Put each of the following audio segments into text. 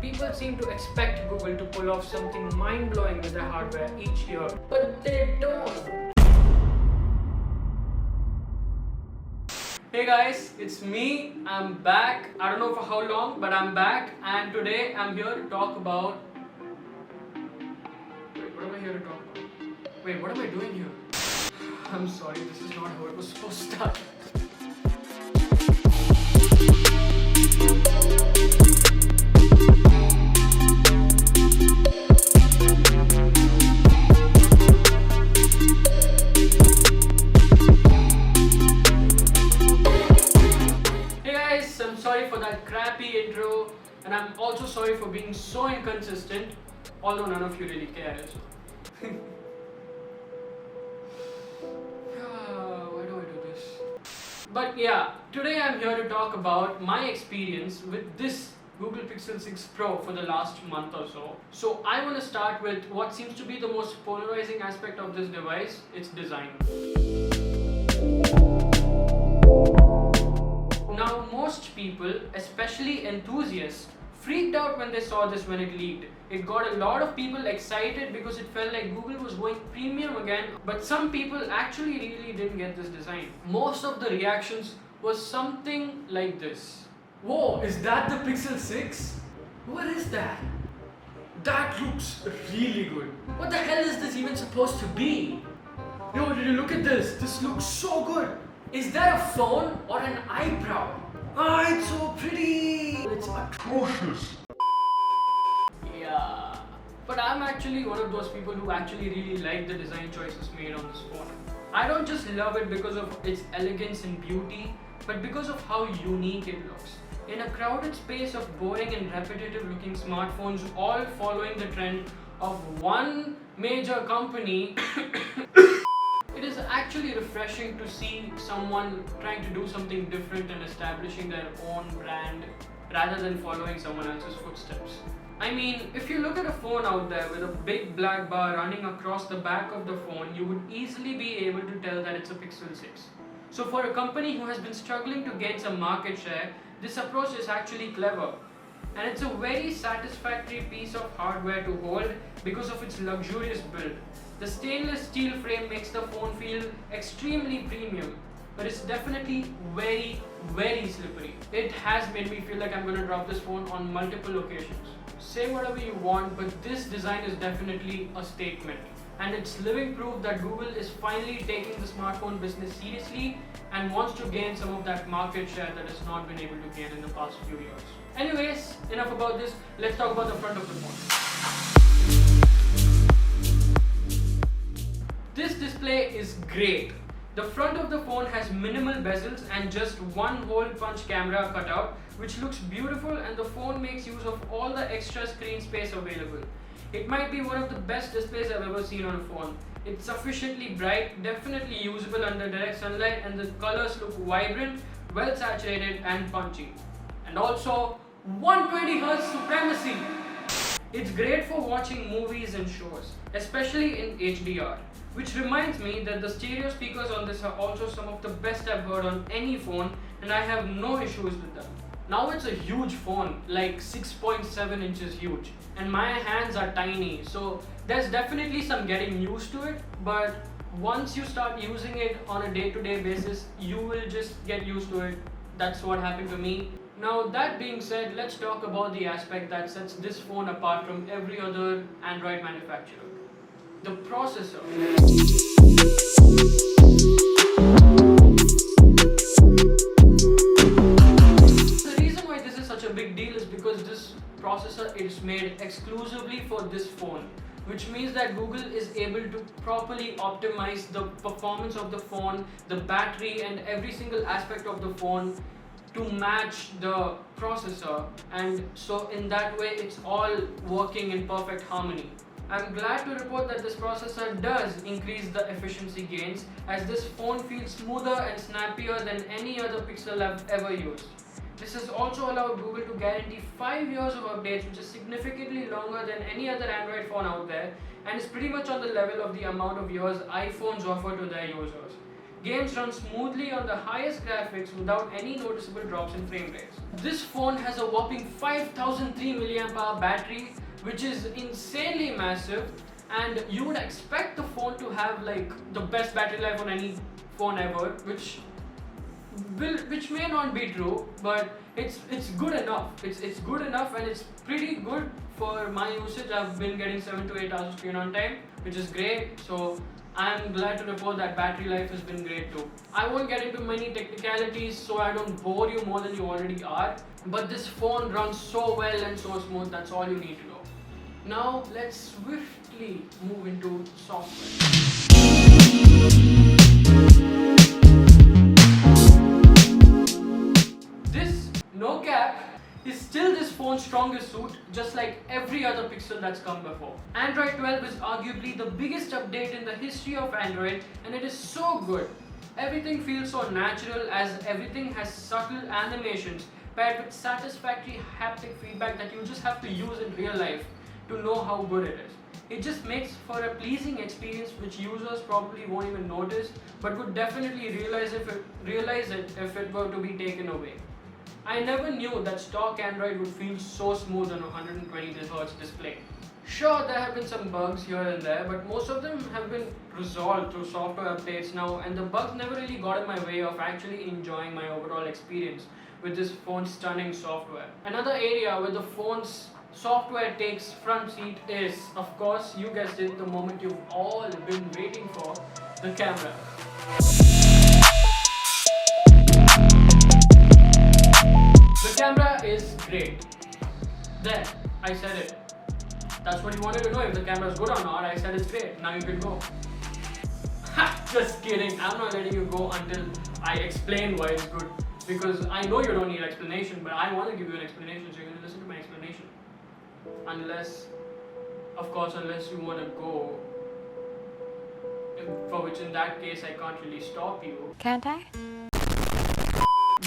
People seem to expect Google to pull off something mind-blowing with their hardware each year, but they don't. Hey guys, it's me. I'm back. I don't know for how long, but I'm back, and today I'm here to talk about... Wait, what am I here to talk about? Wait, what am I doing here? I'm sorry, this is not how it was supposed to start. I'm sorry for that crappy intro, and I'm also sorry for being so inconsistent, although none of you really care. So. Why do I do this? But yeah, today I'm here to talk about my experience with this Google Pixel 6 Pro for the last month or so. So I want to start with what seems to be the most polarizing aspect of this device, its design. Now, most people, especially enthusiasts, freaked out when they saw this when it leaked. It got a lot of people excited because it felt like Google was going premium again, but some people actually really didn't get this design. Most of the reactions was something like this. Whoa, is that the Pixel 6? What is that? That looks really good. What the hell is this even supposed to be? Yo, did you look at this? This looks so good. Is that a phone or an eyebrow? Ah, it's so pretty! It's atrocious. Yeah. But I'm actually one of those people who actually really like the design choices made on this phone. I don't just love it because of its elegance and beauty, but because of how unique it looks. In a crowded space of boring and repetitive looking smartphones, all following the trend of one major company, it is actually refreshing to see someone trying to do something different and establishing their own brand rather than following someone else's footsteps. I mean, if you look at a phone out there with a big black bar running across the back of the phone, you would easily be able to tell that it's a Pixel 6. So for a company who has been struggling to gain some market share, this approach is actually clever. And it's a very satisfactory piece of hardware to hold because of its luxurious build. The stainless steel frame makes the phone feel extremely premium, but it's definitely very, very slippery. It has made me feel like I'm going to drop this phone on multiple occasions. Say whatever you want, but this design is definitely a statement. And it's living proof that Google is finally taking the smartphone business seriously and wants to gain some of that market share that it's not been able to gain in the past few years. Anyways, enough about this. Let's talk about the front of the phone. This display is great. The front of the phone has minimal bezels and just one hole punch camera cutout, which looks beautiful, and the phone makes use of all the extra screen space available. It might be one of the best displays I've ever seen on a phone. It's sufficiently bright, definitely usable under direct sunlight, and the colors look vibrant, well saturated and punchy. And also 120Hz supremacy! It's great for watching movies and shows, especially in HDR. Which reminds me that the stereo speakers on this are also some of the best I've heard on any phone, and I have no issues with them. Now it's a huge phone, like 6.7 inches huge, and my hands are tiny, so there's definitely some getting used to it, but once you start using it on a day-to-day basis, you will just get used to it. That's what happened to me. Now that being said, let's talk about the aspect that sets this phone apart from every other Android manufacturer. The processor. The reason why this is such a big deal is because this processor is made exclusively for this phone, which means that Google is able to properly optimize the performance of the phone, the battery, and every single aspect of the phone to match the processor, and so in that way it's all working in perfect harmony. I'm glad to report that this processor does increase the efficiency gains, as this phone feels smoother and snappier than any other Pixel I've ever used. This has also allowed Google to guarantee 5 years of updates, which is significantly longer than any other Android phone out there, and is pretty much on the level of the amount of years iPhones offer to their users. Games run smoothly on the highest graphics without any noticeable drops in frame rates. This phone has a whopping 5003 mAh battery, which is insanely massive, and you would expect the phone to have like the best battery life on any phone ever, which may not be true, but it's good enough. It's good enough, and it's pretty good for my usage. I've been getting 7 to 8 hours of screen on time, which is great. So I'm glad to report that battery life has been great too. I won't get into many technicalities so I don't bore you more than you already are, but this phone runs so well and so smooth, that's all you need to know. Now let's swiftly move into software. This, no cap, is still this phone's strongest suit, just like every other Pixel that's come before. Android 12 is arguably the biggest update in the history of Android, and it is so good. Everything feels so natural, as everything has subtle animations paired with satisfactory haptic feedback that you just have to use in real life to know how good it is. It just makes for a pleasing experience which users probably won't even notice, but would definitely realize it if it were to be taken away. I never knew that stock Android would feel so smooth on a 120Hz display. Sure, there have been some bugs here and there, but most of them have been resolved through software updates now, and the bugs never really got in my way of actually enjoying my overall experience with this phone's stunning software. Another area where the phone's software takes front seat is, of course, you guessed it, the moment you've all been waiting for, the camera. The camera is great. There, I said it. That's what you wanted to know, if the camera is good or not. I said it's great. Now you can go. Ha! Just kidding. I'm not letting you go until I explain why it's good. Because I know you don't need explanation, but I want to give you an explanation, so you're going to listen to my explanation. Unless you want to go. For which in that case I can't really stop you. Can't I?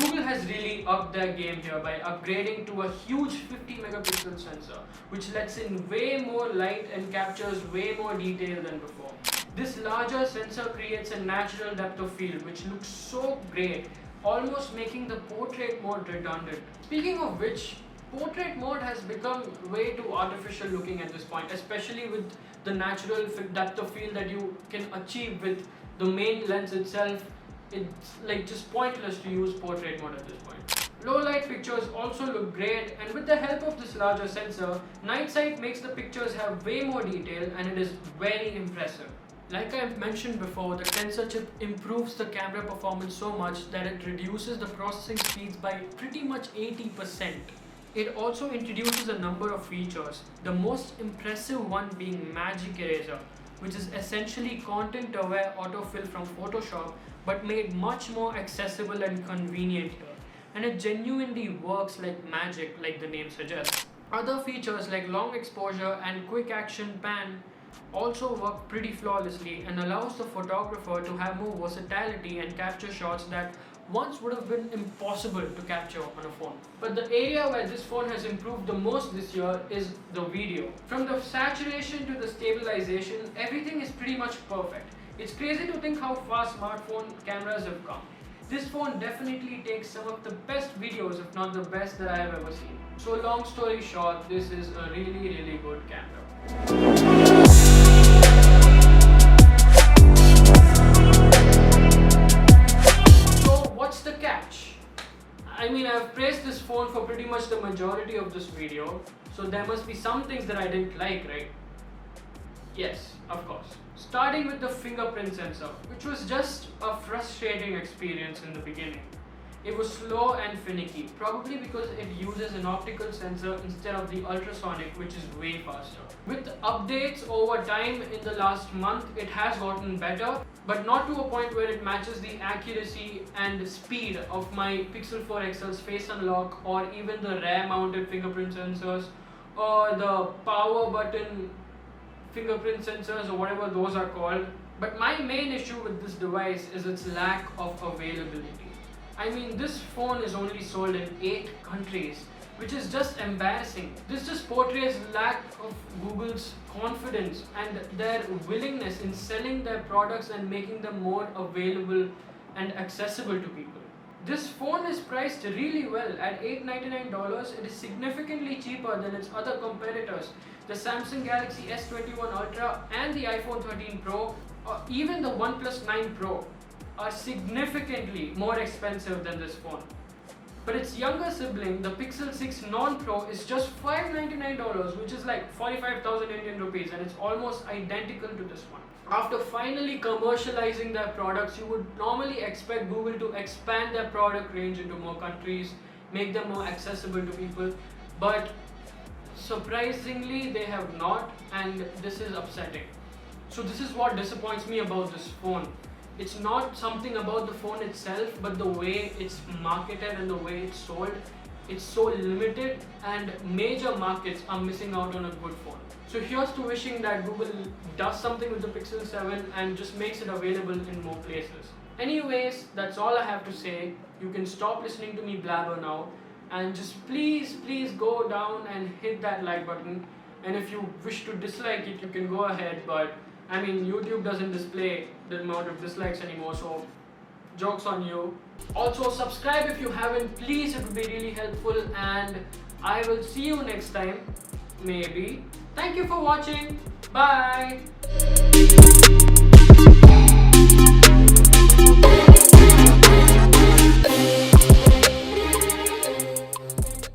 Google has really upped their game here by upgrading to a huge 50 megapixel sensor, which lets in way more light and captures way more detail than before. This larger sensor creates a natural depth of field which looks so great, almost making the portrait mode redundant. Speaking of which, portrait mode has become way too artificial looking at this point, especially with the natural depth of field that you can achieve with the main lens itself. It's like just pointless to use portrait mode at this point. Low light pictures also look great, and with the help of this larger sensor, night sight makes the pictures have way more detail, and it is very impressive. Like I mentioned before, the tensor chip improves the camera performance so much that it reduces the processing speeds by pretty much 80%. It also introduces a number of features, the most impressive one being Magic Eraser, which is essentially content-aware autofill from Photoshop, but made much more accessible and convenient here. And it genuinely works like magic, like the name suggests. Other features like long exposure and quick action pan also work pretty flawlessly and allows the photographer to have more versatility and capture shots that once would have been impossible to capture on a phone. But the area where this phone has improved the most this year is the video. From the saturation to the stabilization, everything is pretty much perfect. It's crazy to think how far smartphone cameras have come. This phone definitely takes some of the best videos, if not the best that I have ever seen. So long story short, this is a really good camera. The catch? I mean, I've praised this phone for pretty much the majority of this video, so there must be some things that I didn't like, right? Yes, of course. Starting with the fingerprint sensor, which was just a frustrating experience in the beginning. It was slow and finicky, probably because it uses an optical sensor instead of the ultrasonic, which is way faster. With updates over time in the last month, it has gotten better, but not to a point where it matches the accuracy and speed of my Pixel 4 XL's face unlock, or even the rear mounted fingerprint sensors, or the power button fingerprint sensors, or whatever those are called. But my main issue with this device is its lack of availability. I mean, this phone is only sold in 8 countries, which is just embarrassing. This just portrays lack of Google's confidence and their willingness in selling their products and making them more available and accessible to people. This phone is priced really well at $899. It is significantly cheaper than its other competitors, the Samsung Galaxy S21 Ultra and the iPhone 13 Pro, or even the OnePlus 9 Pro are significantly more expensive than this phone. But its younger sibling, the Pixel 6 Non-Pro, is just $599, which is like 45,000 Indian rupees, and it's almost identical to this one. After finally commercializing their products, you would normally expect Google to expand their product range into more countries, make them more accessible to people, but surprisingly they have not, and this is upsetting. So this is what disappoints me about this phone. It's not something about the phone itself, but the way it's marketed and the way it's sold. It's so limited, and major markets are missing out on a good phone. So here's to wishing that Google does something with the Pixel 7 and just makes it available in more places. Anyways, that's all I have to say. You can stop listening to me blabber now, and just please go down and hit that like button. And if you wish to dislike it, you can go ahead, but I mean, YouTube doesn't display the amount of dislikes anymore, so joke's on you. Also, subscribe if you haven't, please, it would be really helpful, and I will see you next time, maybe. Thank you for watching, bye!